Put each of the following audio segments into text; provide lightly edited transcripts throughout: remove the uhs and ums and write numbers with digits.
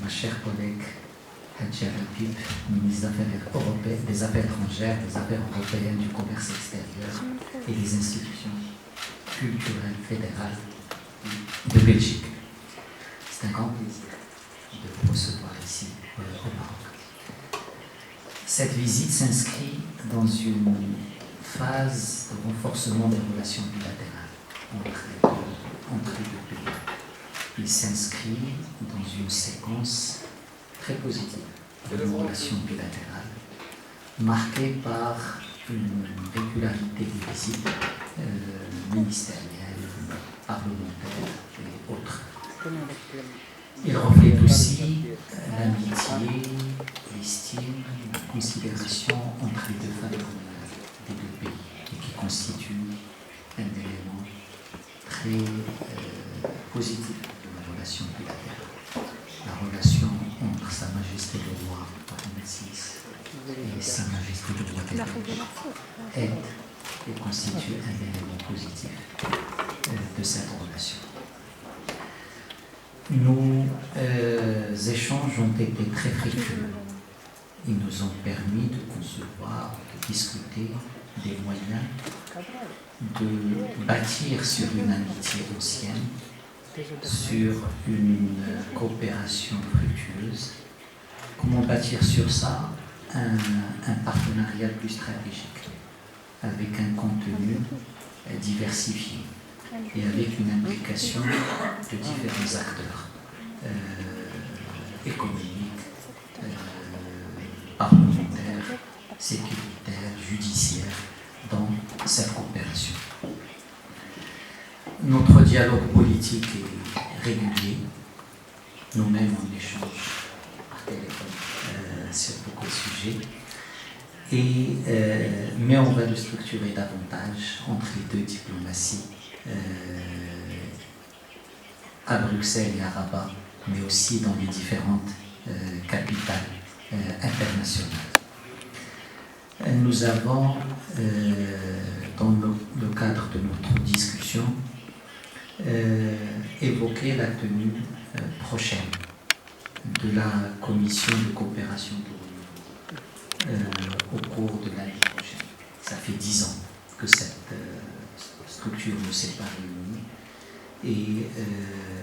ma chère collègue Hadja Habib, ministre des Affaires étrangères, des Affaires européennes, du commerce extérieur et des institutions culturelles fédérales de Belgique. C'est un grand plaisir de vous recevoir ici au Maroc. Cette visite s'inscrit dans une phase de renforcement des relations bilatérales entre les deux pays. Il s'inscrit dans une séquence très positive de nos relations bilatérales, marquée par une régularité des visites ministérielles, parlementaires et autres. Il reflète aussi l'amitié, l'estime, la considération entre les deux familles des deux pays et qui constitue un élément très positif de la relation bilatérale. La relation entre Sa Majesté le Roi Mohamed VI et Sa Majesté le Roi des Belges aide et constitue un élément positif de cette relation. Nos échanges ont été très fructueux. Ils nous ont permis de concevoir, de discuter des moyens de bâtir sur une amitié ancienne, sur une coopération fructueuse. Comment bâtir sur ça un partenariat plus stratégique, avec un contenu diversifié et avec une implication de différents acteurs économiques, parlementaires, sécuritaires, judiciaires dans cette coopération. Notre dialogue politique est régulier. Nous-mêmes, on échange par téléphone sur beaucoup de sujets. Mais on va le structurer davantage entre les deux diplomaties, à Bruxelles et à Rabat, mais aussi dans les différentes capitales internationales. Nous avons, dans le cadre de notre discussion, évoqué la tenue prochaine de la commission de coopération de l'ONU au cours de l'année prochaine. Ça fait 10 ans que cette structure ne s'est pas réunie et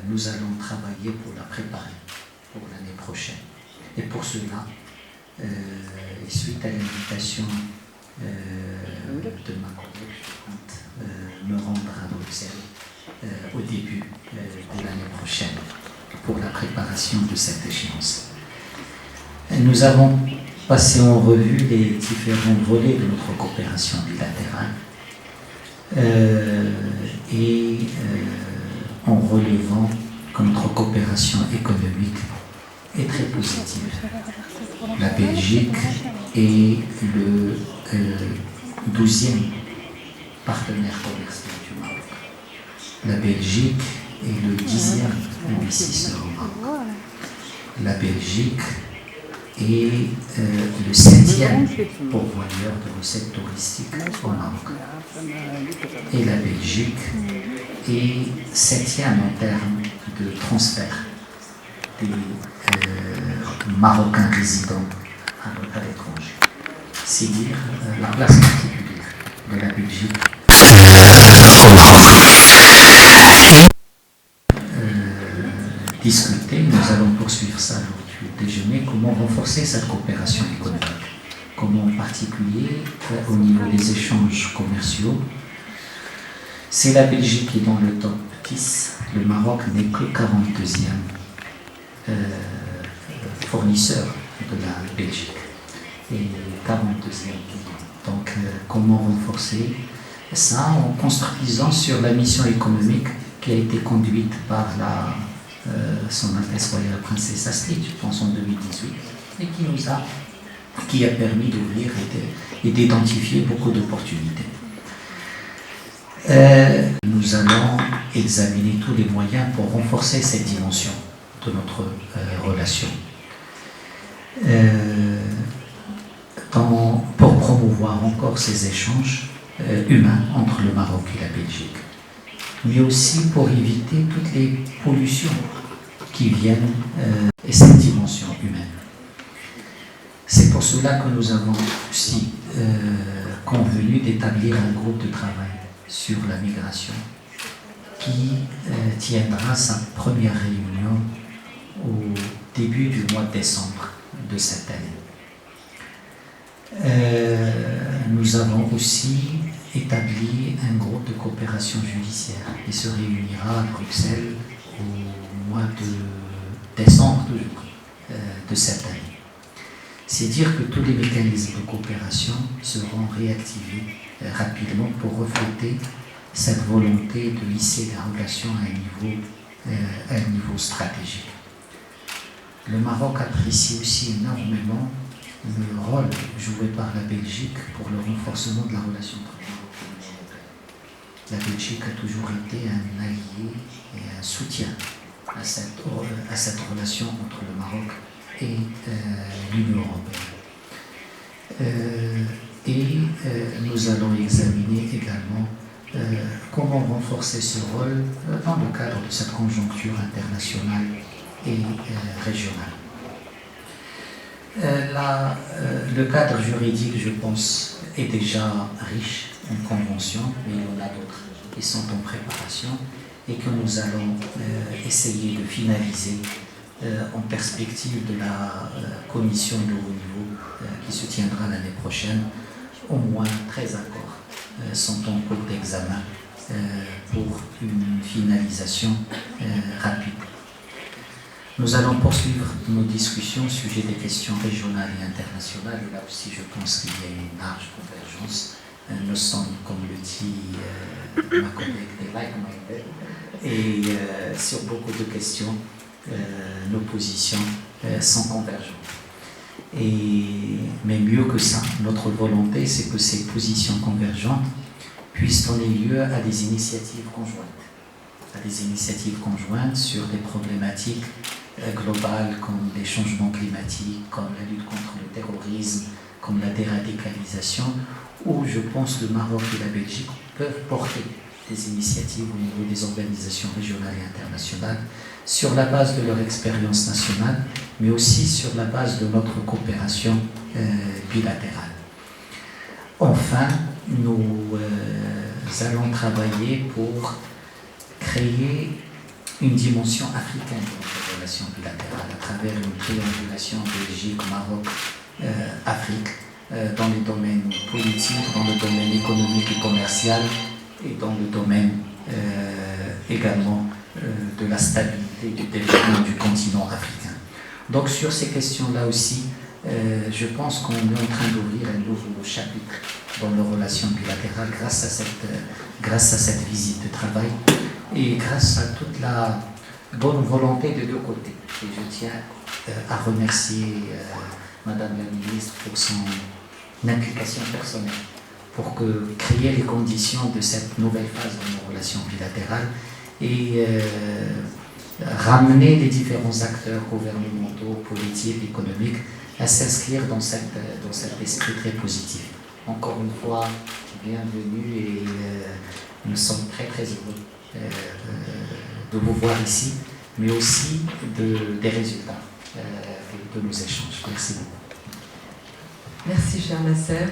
nous allons travailler pour la préparer pour l'année prochaine. Et pour cela, suite à l'invitation de ma collègue, je compte me rendre à Bruxelles au début de l'année prochaine pour la préparation de cette échéance. Nous avons passé en revue les différents volets de notre coopération bilatérale en relevant que notre coopération économique est très positive. La Belgique est le 12e partenaire commercial du Maroc. La Belgique est le 10e investisseur au Maroc. La Belgique est le 7e pourvoyeur de recettes touristiques au Maroc. Et la Belgique est 7e en termes de transfert des Marocains résidents à l'étranger. C'est dire la place particulière de la Belgique au Maroc. Discuter, nous allons poursuivre ça lors du déjeuner, comment renforcer cette coopération économique, comment en particulier au niveau des échanges commerciaux. C'est la Belgique qui est dans le top 10, le Maroc n'est que 42e fournisseur de la Belgique et 42e. Donc comment renforcer ça en construisant sur la mission économique qui a été conduite par Son Altesse Royale Princesse Astrid, je pense en 2018, et qui a permis d'ouvrir et d'identifier beaucoup d'opportunités. Nous allons examiner tous les moyens pour renforcer cette dimension de notre relation. Pour promouvoir encore ces échanges humains entre le Maroc et la Belgique, mais aussi pour éviter toutes les pollutions qui viennent et cette dimension humaine. C'est pour cela que nous avons aussi convenu d'établir un groupe de travail sur la migration qui tiendra sa première réunion au début du mois de décembre de cette année. Nous avons aussi établi un groupe de coopération judiciaire qui se réunira à Bruxelles au mois de décembre de cette année. C'est dire que tous les mécanismes de coopération seront réactivés rapidement pour refléter cette volonté de hisser les relations à un niveau stratégique. Le Maroc apprécie aussi énormément le rôle joué par la Belgique pour le renforcement de la relation entre le Maroc et l'Union européenne. La Belgique a toujours été un allié et un soutien à cette relation entre le Maroc et l'Union européenne. Nous allons examiner également comment renforcer ce rôle dans le cadre de cette conjoncture internationale et régionale. Le cadre juridique, je pense, est déjà riche en conventions, mais il y en a d'autres qui sont en préparation et que nous allons essayer de finaliser en perspective de la commission de haut niveau qui se tiendra l'année prochaine. Au moins 13 accords sont en cours d'examen pour une finalisation rapide. Nous allons poursuivre nos discussions au sujet des questions régionales et internationales. Et là aussi, je pense qu'il y a une large convergence. Nous sommes, comme le dit ma collègue, des like-minded. Et sur beaucoup de questions, nos positions sont convergentes. Mais mieux que ça, notre volonté, c'est que ces positions convergentes puissent donner lieu à des initiatives conjointes, sur des problématiques globales comme les changements climatiques, comme la lutte contre le terrorisme, comme la déradicalisation, où je pense que le Maroc et la Belgique peuvent porter des initiatives au niveau des organisations régionales et internationales sur la base de leur expérience nationale, mais aussi sur la base de notre coopération bilatérale. Enfin, nous allons travailler pour créer une dimension africaine de notre relation bilatérale à travers une triangulation Belgique, Maroc, Afrique, dans les domaines politiques, dans le domaine économique et commercial et dans le domaine également de la stabilité et du développement du continent africain. Donc sur ces questions-là aussi, je pense qu'on est en train d'ouvrir un nouveau chapitre dans nos relations bilatérales grâce à cette visite de travail et grâce à toute la bonne volonté des deux côtés. Et je tiens à remercier Madame la Ministre pour son implication personnelle pour créer les conditions de cette nouvelle phase de nos relations bilatérales et ramener les différents acteurs gouvernementaux, politiques, économiques à s'inscrire dans cet esprit très positif. Encore une fois, bienvenue et nous sommes très très heureux de vous voir ici, mais aussi des résultats de nos échanges. Merci beaucoup. Merci, cher Nasser.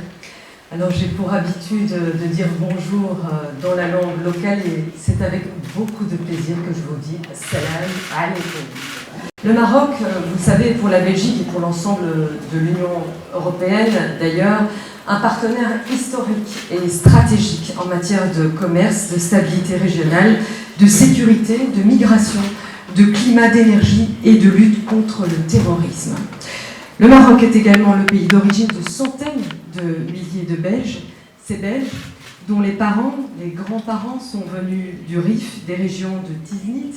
Alors, j'ai pour habitude de dire bonjour dans la langue locale et c'est avec beaucoup de plaisir que je vous dis Salam alaikum. Le Maroc, vous le savez, pour la Belgique et pour l'ensemble de l'Union européenne, d'ailleurs, un partenaire historique et stratégique en matière de commerce, de stabilité régionale, de sécurité, de migration, de climat, d'énergie et de lutte contre le terrorisme. Le Maroc est également le pays d'origine de centaines de milliers de Belges, ces Belges dont les parents, les grands-parents sont venus du Rif, des régions de Tiznit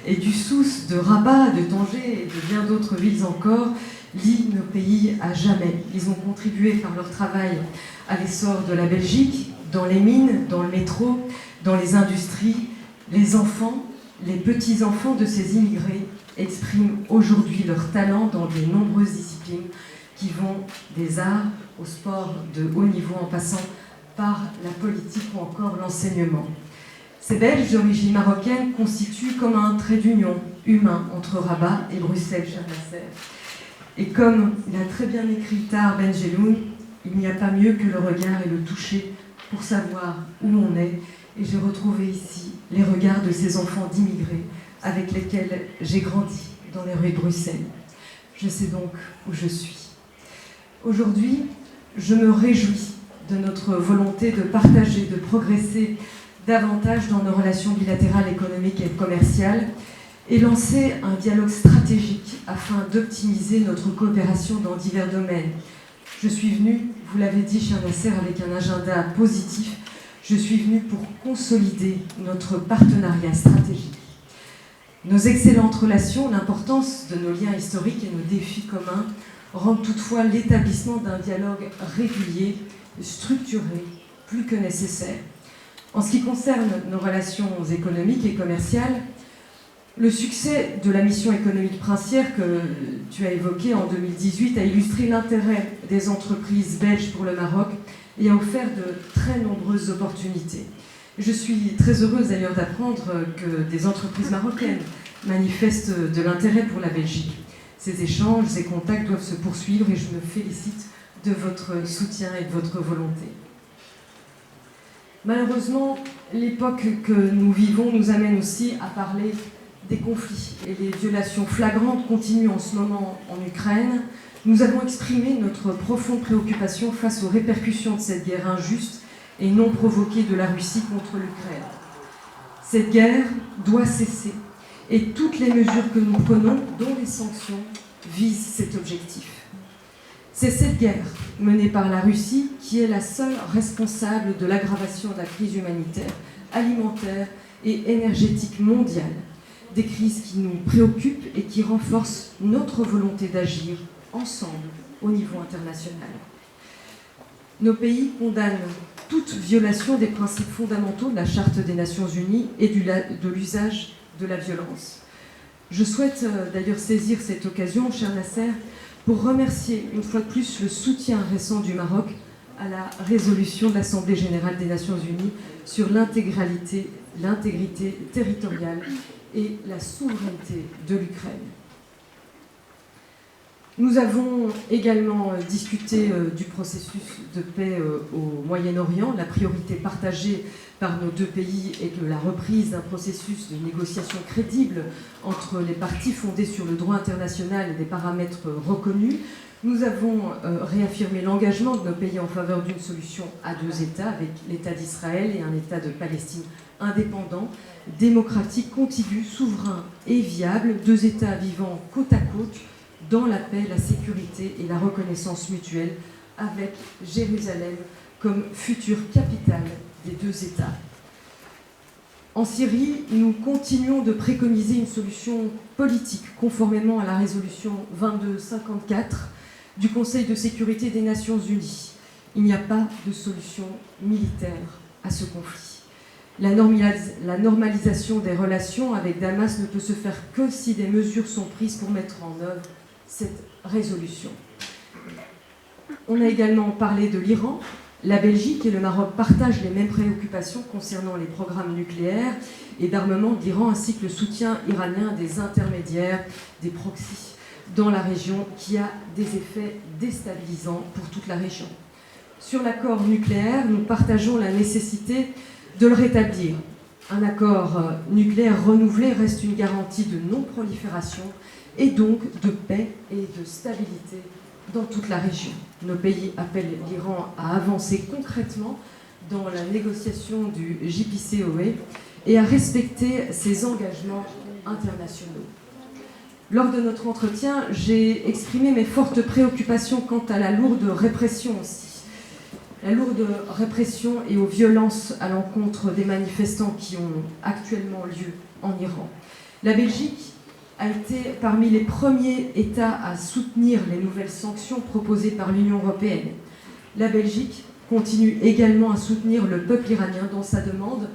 et du Souss, de Rabat, de Tanger et de bien d'autres villes encore, lient nos pays à jamais. Ils ont contribué par leur travail à l'essor de la Belgique, dans les mines, dans le métro, dans les industries. Les enfants, les petits-enfants de ces immigrés expriment aujourd'hui leur talent dans de nombreuses disciplines qui vont des arts au sport de haut niveau en passant par la politique ou encore l'enseignement. Ces Belges d'origine marocaine constituent comme un trait d'union humain entre Rabat et Bruxelles, cher Nasser. Et comme l'a très bien écrit Tahar Ben-Jelloun, il n'y a pas mieux que le regard et le toucher pour savoir où on est. Et j'ai retrouvé ici les regards de ces enfants d'immigrés avec lesquels j'ai grandi dans les rues de Bruxelles. Je sais donc où je suis. Aujourd'hui, je me réjouis de notre volonté de partager, de progresser davantage dans nos relations bilatérales, économiques et commerciales et lancer un dialogue stratégique afin d'optimiser notre coopération dans divers domaines. Je suis venue, vous l'avez dit, cher Nasser, avec un agenda positif. Je suis venue pour consolider notre partenariat stratégique. Nos excellentes relations, l'importance de nos liens historiques et nos défis communs rendent toutefois l'établissement d'un dialogue régulier, structuré, plus que nécessaire. En ce qui concerne nos relations économiques et commerciales, le succès de la mission économique princière que tu as évoquée en 2018 a illustré l'intérêt des entreprises belges pour le Maroc et a offert de très nombreuses opportunités. Je suis très heureuse d'ailleurs d'apprendre que des entreprises marocaines manifestent de l'intérêt pour la Belgique. Ces échanges, ces contacts doivent se poursuivre et je me félicite de votre soutien et de votre volonté. Malheureusement, l'époque que nous vivons nous amène aussi à parler des conflits et les violations flagrantes continuent en ce moment en Ukraine. Nous avons exprimé notre profonde préoccupation face aux répercussions de cette guerre injuste et non provoquée de la Russie contre l'Ukraine. Cette guerre doit cesser et toutes les mesures que nous prenons, dont les sanctions, visent cet objectif. C'est cette guerre menée par la Russie qui est la seule responsable de l'aggravation de la crise humanitaire, alimentaire et énergétique mondiale. Des crises qui nous préoccupent et qui renforcent notre volonté d'agir ensemble au niveau international. Nos pays condamnent toute violation des principes fondamentaux de la Charte des Nations Unies et de l'usage de la violence. Je souhaite d'ailleurs saisir cette occasion, cher Nasser, pour remercier une fois de plus le soutien récent du Maroc à la résolution de l'Assemblée générale des Nations Unies sur l'intégrité territoriale et la souveraineté de l'Ukraine. Nous avons également discuté du processus de paix au Moyen-Orient. La priorité partagée par nos deux pays est que la reprise d'un processus de négociation crédible entre les parties fondé sur le droit international et des paramètres reconnus. Nous avons réaffirmé l'engagement de nos pays en faveur d'une solution à deux États, avec l'État d'Israël et un État de Palestine indépendant, démocratique, contigu, souverain et viable, deux États vivant côte à côte dans la paix, la sécurité et la reconnaissance mutuelle, avec Jérusalem comme future capitale des deux États. En Syrie, nous continuons de préconiser une solution politique conformément à la résolution 2254 du Conseil de sécurité des Nations Unies. Il n'y a pas de solution militaire à ce conflit. La normalisation des relations avec Damas ne peut se faire que si des mesures sont prises pour mettre en œuvre cette résolution. On a également parlé de l'Iran. La Belgique et le Maroc partagent les mêmes préoccupations concernant les programmes nucléaires et d'armement de l'Iran, ainsi que le soutien iranien des intermédiaires, des proxys dans la région, qui a des effets déstabilisants pour toute la région. Sur l'accord nucléaire, nous partageons la nécessité de le rétablir. Un accord nucléaire renouvelé reste une garantie de non-prolifération et donc de paix et de stabilité dans toute la région. Nos pays appellent l'Iran à avancer concrètement dans la négociation du JCPOA et à respecter ses engagements internationaux. Lors de notre entretien, j'ai exprimé mes fortes préoccupations quant à la lourde répression aussi. La lourde répression et aux violences à l'encontre des manifestants qui ont actuellement lieu en Iran. La Belgique a été parmi les premiers États à soutenir les nouvelles sanctions proposées par l'Union européenne. La Belgique continue également à soutenir le peuple iranien dans sa demande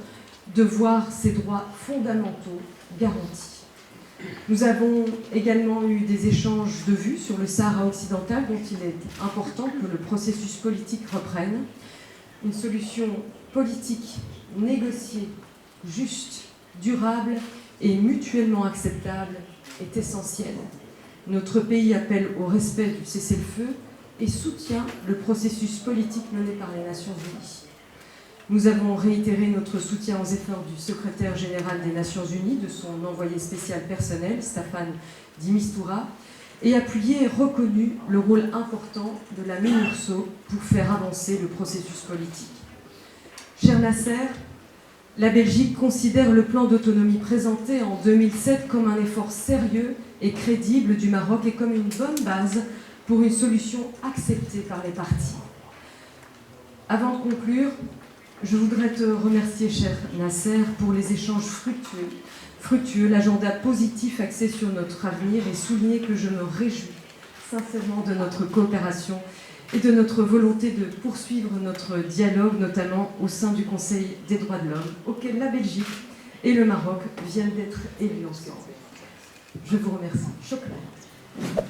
de voir ses droits fondamentaux garantis. Nous avons également eu des échanges de vues sur le Sahara occidental, dont il est important que le processus politique reprenne. Une solution politique négociée, juste, durable et mutuellement acceptable est essentielle. Notre pays appelle au respect du cessez-le-feu et soutient le processus politique mené par les Nations Unies. Nous avons réitéré notre soutien aux efforts du secrétaire général des Nations Unies, de son envoyé spécial personnel, Staffan de Mistura, et appuyé et reconnu le rôle important de la MINURSO pour faire avancer le processus politique. Cher Nasser, la Belgique considère le plan d'autonomie présenté en 2007 comme un effort sérieux et crédible du Maroc et comme une bonne base pour une solution acceptée par les parties. Avant de conclure, je voudrais te remercier, cher Nasser, pour les échanges fructueux, l'agenda positif axé sur notre avenir et souligner que je me réjouis sincèrement de notre coopération et de notre volonté de poursuivre notre dialogue, notamment au sein du Conseil des droits de l'homme, auquel la Belgique et le Maroc viennent d'être élus ensemble. Je vous remercie. Shukran.